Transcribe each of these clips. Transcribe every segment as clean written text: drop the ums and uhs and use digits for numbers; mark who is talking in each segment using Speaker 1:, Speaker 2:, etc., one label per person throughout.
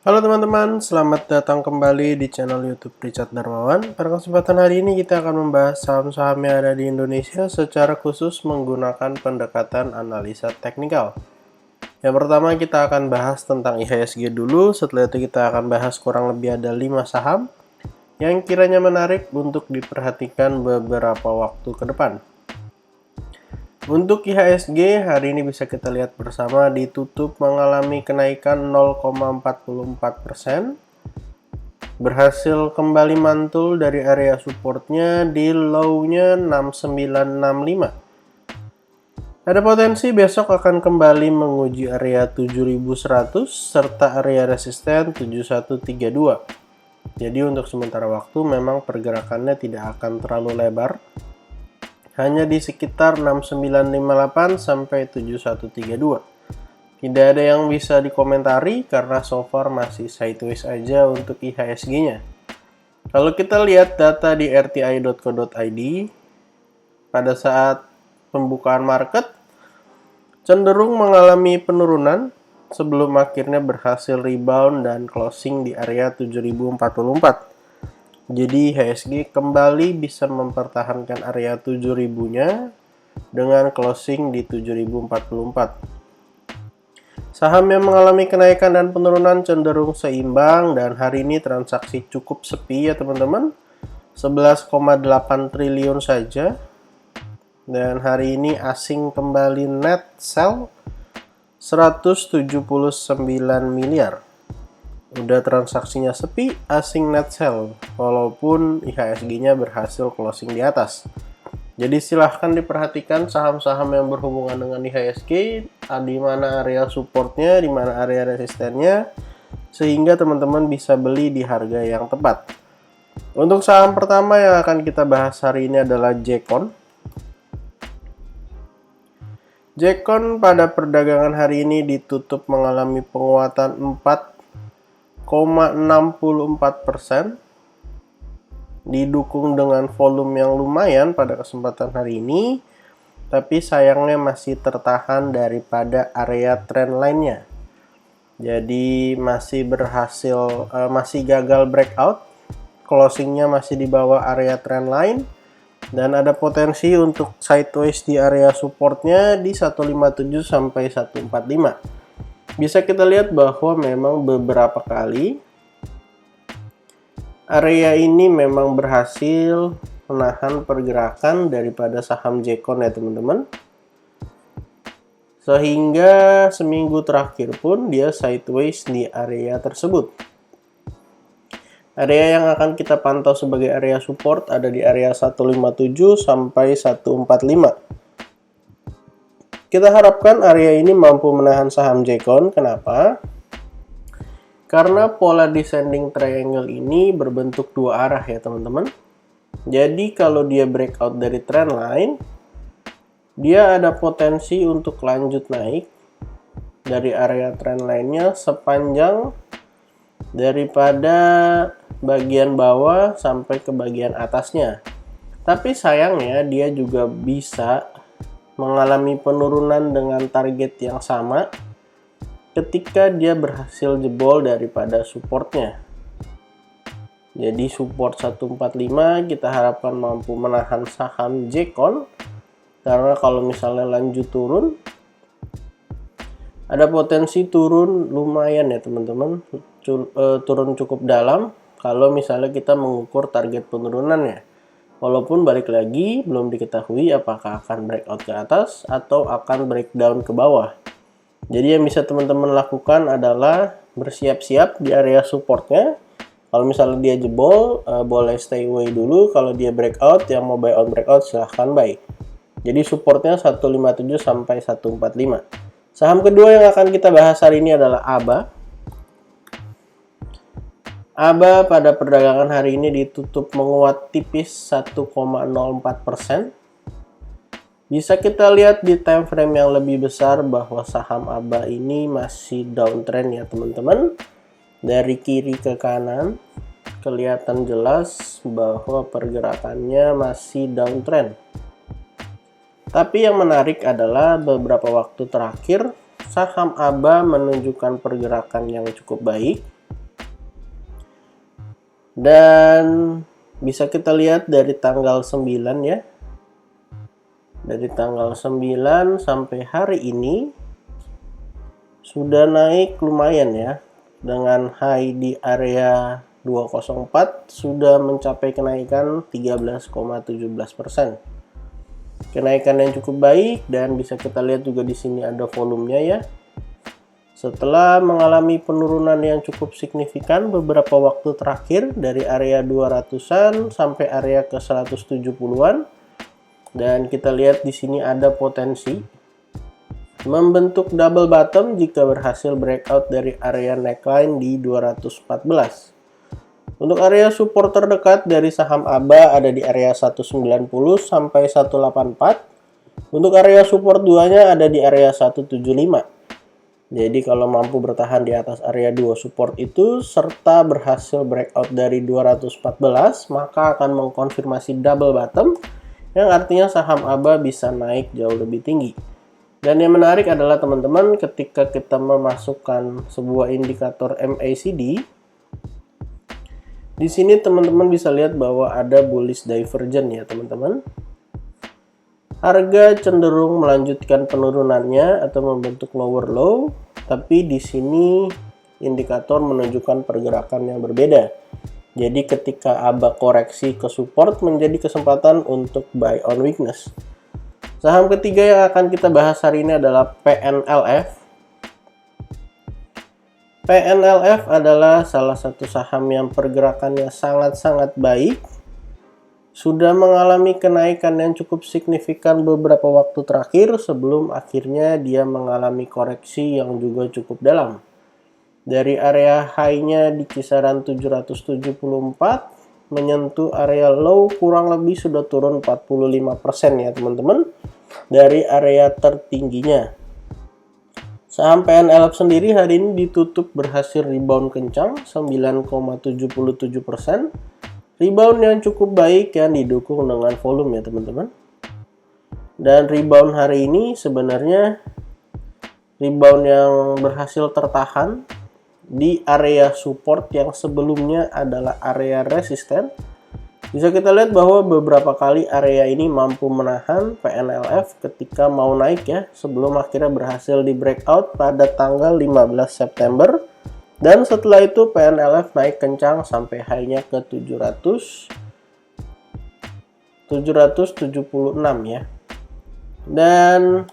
Speaker 1: Halo teman-teman, selamat datang kembali di channel YouTube Richard Darmawan. Pada kesempatan hari ini kita akan membahas saham-saham yang ada di Indonesia secara khusus menggunakan pendekatan analisa teknikal. Yang pertama kita akan bahas tentang IHSG dulu, setelah itu kita akan bahas kurang lebih ada 5 saham yang kiranya menarik untuk diperhatikan beberapa waktu ke depan. Untuk IHSG hari ini bisa kita lihat bersama ditutup mengalami kenaikan 0,44%, berhasil kembali mantul dari area supportnya di low-nya 6965. Ada potensi besok akan kembali menguji area 7100 serta area resisten 7132. Jadi untuk sementara waktu memang pergerakannya tidak akan terlalu lebar, hanya di sekitar 6958 sampai 7132. Tidak ada yang bisa dikomentari karena so far masih sideways aja untuk IHSG-nya. Kalau kita lihat data di rti.co.id pada saat pembukaan market cenderung mengalami penurunan sebelum akhirnya berhasil rebound dan closing di area 7044. Jadi IHSG kembali bisa mempertahankan area 7000-nya dengan closing di 7044. Saham yang mengalami kenaikan dan penurunan cenderung seimbang dan hari ini transaksi cukup sepi ya teman-teman. 11,8 triliun saja. Dan hari ini asing kembali net sell 179 miliar. Udah transaksinya sepi, asing net sell, walaupun IHSG-nya berhasil closing di atas. Jadi silahkan diperhatikan saham-saham yang berhubungan dengan IHSG, di mana area supportnya, di mana area resistennya, sehingga teman-teman bisa beli di harga yang tepat. Untuk saham pertama yang akan kita bahas hari ini adalah Jekon. Jekon pada perdagangan hari ini ditutup mengalami penguatan 4,64%, didukung dengan volume yang lumayan pada kesempatan hari ini, tapi sayangnya masih tertahan daripada area trend line-nya. Jadi masih gagal breakout, closingnya masih di bawah area trend line, dan ada potensi untuk sideways di area supportnya di 157 sampai 145. Bisa kita lihat bahwa memang beberapa kali area ini memang berhasil menahan pergerakan daripada saham Jekon ya teman-teman. Sehingga seminggu terakhir pun dia sideways di area tersebut. Area yang akan kita pantau sebagai area support ada di area 157 sampai 145. Kita harapkan area ini mampu menahan saham Jekon. Kenapa? Karena pola descending triangle ini berbentuk dua arah ya teman-teman. Jadi kalau dia breakout dari trend line, dia ada potensi untuk lanjut naik dari area trend line-nya sepanjang daripada bagian bawah sampai ke bagian atasnya. Tapi sayangnya dia juga bisa mengalami penurunan dengan target yang sama ketika dia berhasil jebol daripada supportnya. Jadi support 145 kita harapkan mampu menahan saham Jekon, karena kalau misalnya lanjut turun ada potensi turun lumayan ya teman-teman, turun cukup dalam kalau misalnya kita mengukur target penurunannya. Walaupun balik lagi belum diketahui apakah akan breakout ke atas atau akan breakdown ke bawah. Jadi yang bisa teman-teman lakukan adalah bersiap-siap di area supportnya. Kalau misalnya dia jebol, boleh stay away dulu. Kalau dia breakout, yang mau buy on breakout silahkan buy. Jadi supportnya 157 sampai 145. Saham kedua yang akan kita bahas hari ini adalah ABA. ABA pada perdagangan hari ini ditutup menguat tipis 1,04%. Bisa kita lihat di time frame yang lebih besar bahwa saham ABA ini masih downtrend ya teman-teman. Dari kiri ke kanan kelihatan jelas bahwa pergerakannya masih downtrend. Tapi yang menarik adalah beberapa waktu terakhir saham ABA menunjukkan pergerakan yang cukup baik. Dan bisa kita lihat dari tanggal 9 ya. Dari tanggal 9 sampai hari ini sudah naik lumayan ya. Dengan high di area 204 sudah mencapai kenaikan 13,17%. Kenaikan yang cukup baik, dan bisa kita lihat juga di sini ada volumenya ya. Setelah mengalami penurunan yang cukup signifikan beberapa waktu terakhir dari area 200-an sampai area ke 170-an, dan kita lihat di sini ada potensi membentuk double bottom jika berhasil breakout dari area neckline di 214. Untuk area support terdekat dari saham ABA ada di area 190 sampai 184. Untuk area support 2-nya ada di area 175. Jadi kalau mampu bertahan di atas area 2 support itu serta berhasil breakout dari 214, maka akan mengkonfirmasi double bottom yang artinya saham ABA bisa naik jauh lebih tinggi. Dan yang menarik adalah teman-teman, ketika kita memasukkan sebuah indikator MACD, di sini teman-teman bisa lihat bahwa ada bullish divergence ya teman-teman. Harga cenderung melanjutkan penurunannya atau membentuk lower low, tapi di sini indikator menunjukkan pergerakan yang berbeda. Jadi ketika ABA koreksi ke support menjadi kesempatan untuk buy on weakness. Saham ketiga yang akan kita bahas hari ini adalah PNLF. PNLF adalah salah satu saham yang pergerakannya sangat-sangat baik. Sudah mengalami kenaikan yang cukup signifikan beberapa waktu terakhir sebelum akhirnya dia mengalami koreksi yang juga cukup dalam. Dari area high-nya di kisaran 774 menyentuh area low kurang lebih sudah turun 45% ya teman-teman dari area tertingginya. Saham PNLF sendiri hari ini ditutup berhasil rebound kencang 9,77%. Rebound yang cukup baik yang didukung dengan volume ya teman-teman. Dan rebound hari ini sebenarnya rebound yang berhasil tertahan di area support yang sebelumnya adalah area resisten. Bisa kita lihat bahwa beberapa kali area ini mampu menahan PNLF ketika mau naik ya, sebelum akhirnya berhasil di breakout pada tanggal 15 September. Dan setelah itu PNLF naik kencang sampai high-nya ke 776 ya. Dan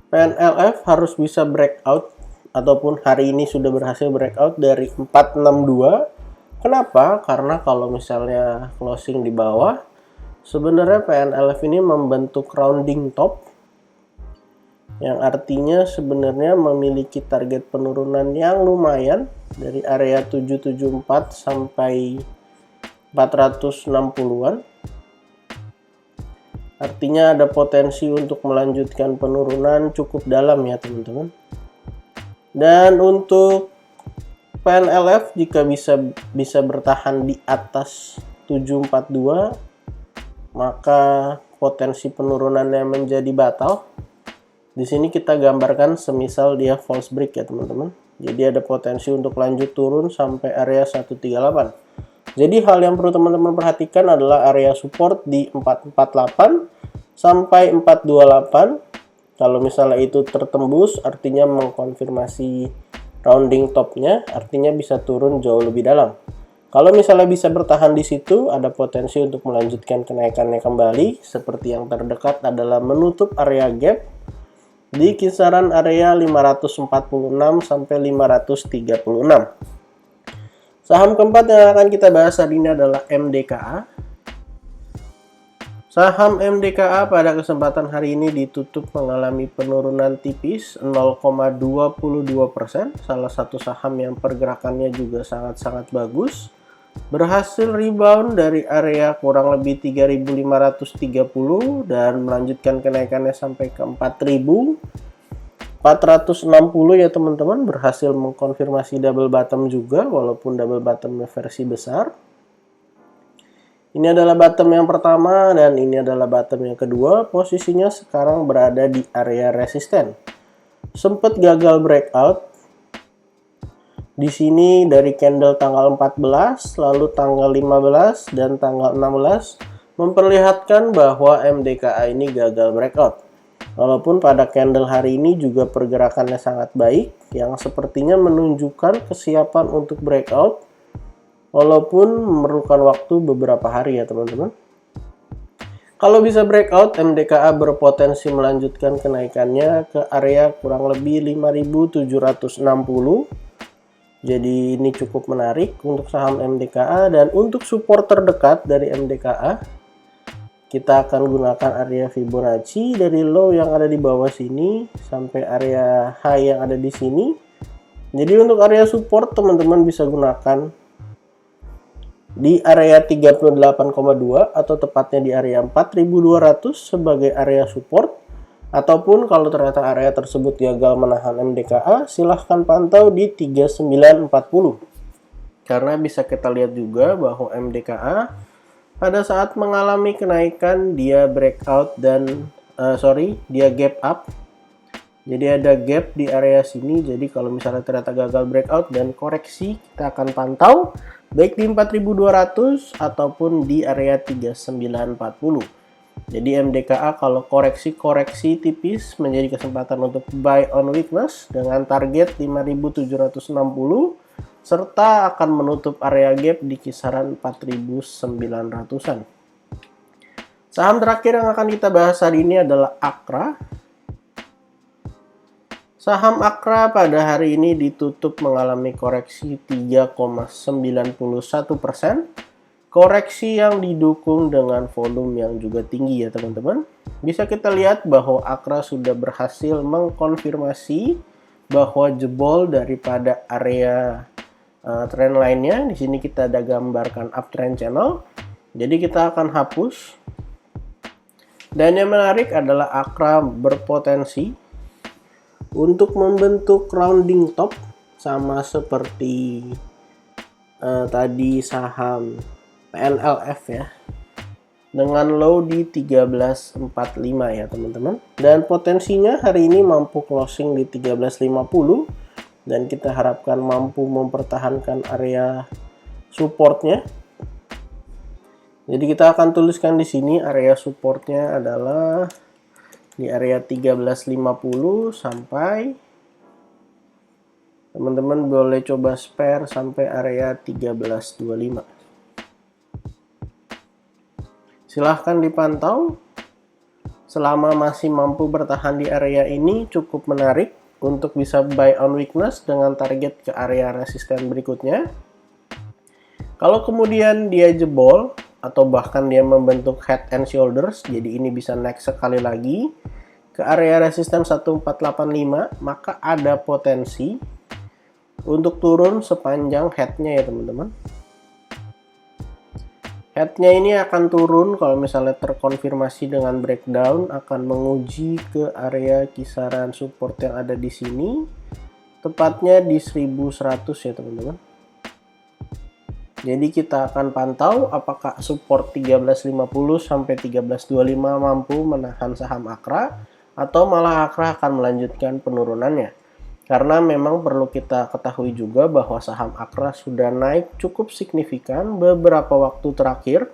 Speaker 1: PNLF harus bisa breakout ataupun hari ini sudah berhasil breakout dari 462. Kenapa? Karena kalau misalnya closing di bawah, sebenarnya PNLF ini membentuk rounding top, yang artinya sebenarnya memiliki target penurunan yang lumayan dari area 774 sampai 460-an. Artinya ada potensi untuk melanjutkan penurunan cukup dalam ya teman-teman. Dan untuk PNLF jika bisa bertahan di atas 742, maka potensi penurunannya menjadi batal. Di sini kita gambarkan semisal dia false break ya teman-teman. Jadi ada potensi untuk lanjut turun sampai area 138. Jadi hal yang perlu teman-teman perhatikan adalah area support di 448 sampai 428. Kalau misalnya itu tertembus artinya mengkonfirmasi rounding topnya, artinya bisa turun jauh lebih dalam. Kalau misalnya bisa bertahan di situ, ada potensi untuk melanjutkan kenaikannya kembali. Seperti yang terdekat adalah menutup area gap di kisaran area 546 sampai 536. Saham keempat yang akan kita bahas hari ini adalah MDKA. Saham MDKA pada kesempatan hari ini ditutup mengalami penurunan tipis 0,22%. Salah satu saham yang pergerakannya juga sangat-sangat bagus. Berhasil rebound dari area kurang lebih 3.530 dan melanjutkan kenaikannya sampai ke 4.460 ya teman-teman. Berhasil mengkonfirmasi double bottom juga walaupun double bottomnya versi besar. Ini adalah bottom yang pertama dan ini adalah bottom yang kedua. Posisinya sekarang berada di area resisten. Sempat gagal breakout Di sini dari candle tanggal 14, lalu tanggal 15 dan tanggal 16 memperlihatkan bahwa MDKA ini gagal breakout. Walaupun pada candle hari ini juga pergerakannya sangat baik, yang sepertinya menunjukkan kesiapan untuk breakout, walaupun memerlukan waktu beberapa hari ya teman-teman. Kalau bisa breakout, MDKA berpotensi melanjutkan kenaikannya ke area kurang lebih 5.760. Jadi ini cukup menarik untuk saham MDKA, dan untuk support terdekat dari MDKA kita akan gunakan area Fibonacci dari low yang ada di bawah sini sampai area high yang ada di sini. Jadi untuk area support teman-teman bisa gunakan di area 38,2 atau tepatnya di area 4.200 sebagai area support, ataupun kalau ternyata area tersebut gagal menahan MDKA, silahkan pantau di 3940. Karena bisa kita lihat juga bahwa MDKA pada saat mengalami kenaikan dia breakout dan dia gap up. Jadi ada gap di area sini. Jadi kalau misalnya ternyata gagal breakout dan koreksi, kita akan pantau baik di 4200 ataupun di area 3940. Jadi MDKA kalau koreksi tipis menjadi kesempatan untuk buy on weakness dengan target 5.760 serta akan menutup area gap di kisaran 4.900-an. Saham terakhir yang akan kita bahas hari ini adalah Akra. Saham Akra pada hari ini ditutup mengalami koreksi 3,91%. Koreksi yang didukung dengan volume yang juga tinggi ya teman-teman. Bisa kita lihat bahwa Akra sudah berhasil mengkonfirmasi bahwa jebol daripada area trend lainnya. Di sini kita ada gambarkan uptrend channel. Jadi kita akan hapus. Dan yang menarik adalah Akra berpotensi untuk membentuk rounding top sama seperti tadi saham PNLF ya, dengan low di 1345 ya teman-teman. Dan potensinya hari ini mampu closing di 1350 dan kita harapkan mampu mempertahankan area supportnya. Jadi kita akan tuliskan di sini area supportnya adalah di area 1350 sampai, teman-teman boleh coba spare sampai area 1325. Silahkan dipantau. Selama masih mampu bertahan di area ini cukup menarik untuk bisa buy on weakness dengan target ke area resisten berikutnya. Kalau kemudian dia jebol atau bahkan dia membentuk head and shoulders, jadi ini bisa naik sekali lagi ke area resisten 1485, maka ada potensi untuk turun sepanjang headnya ya teman-teman. Headnya ini akan turun kalau misalnya terkonfirmasi dengan breakdown, akan menguji ke area kisaran support yang ada di sini, tepatnya di 1100 ya teman-teman. Jadi kita akan pantau apakah support 1350 sampai 1325 mampu menahan saham Akra, atau malah Akra akan melanjutkan penurunannya. Karena memang perlu kita ketahui juga bahwa saham Akra sudah naik cukup signifikan beberapa waktu terakhir.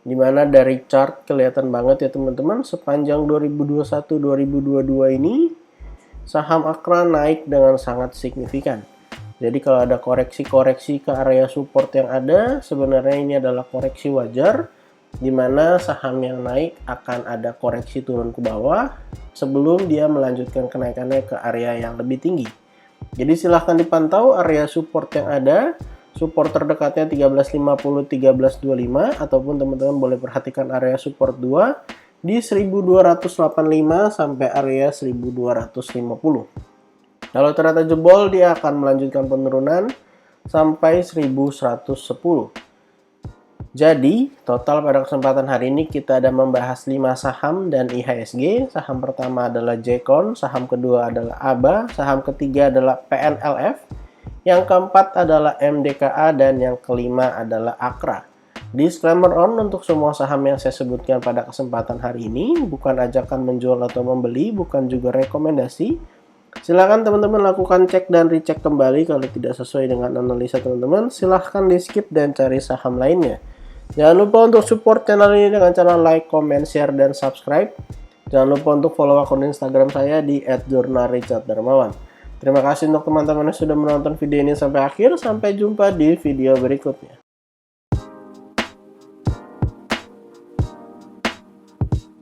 Speaker 1: Dimana dari chart kelihatan banget ya teman-teman, sepanjang 2021-2022 ini saham Akra naik dengan sangat signifikan. Jadi kalau ada koreksi-koreksi ke area support yang ada, sebenarnya ini adalah koreksi wajar, di mana saham yang naik akan ada koreksi turun ke bawah sebelum dia melanjutkan kenaikannya ke area yang lebih tinggi. Jadi silahkan dipantau area support yang ada. Support terdekatnya 1350, 1325, ataupun teman-teman boleh perhatikan area support 2 di 1285 sampai area 1250. Kalau ternyata jebol, dia akan melanjutkan penurunan sampai 1110. Jadi, total pada kesempatan hari ini kita ada membahas 5 saham dan IHSG. Saham pertama adalah Jcon, saham kedua adalah ABA, saham ketiga adalah PNLF, yang keempat adalah MDKA, dan yang kelima adalah Akra. Disclaimer on untuk semua saham yang saya sebutkan pada kesempatan hari ini, bukan ajakan menjual atau membeli, bukan juga rekomendasi. Silakan teman-teman lakukan cek dan recheck kembali kalau tidak sesuai dengan analisa teman-teman. Silahkan di skip dan cari saham lainnya. Jangan lupa untuk support channel ini dengan cara like, comment, share, dan subscribe. Jangan lupa untuk follow akun Instagram saya di @jurnalricharddarmawan. Terima kasih untuk teman-teman yang sudah menonton video ini sampai akhir. Sampai jumpa di video berikutnya.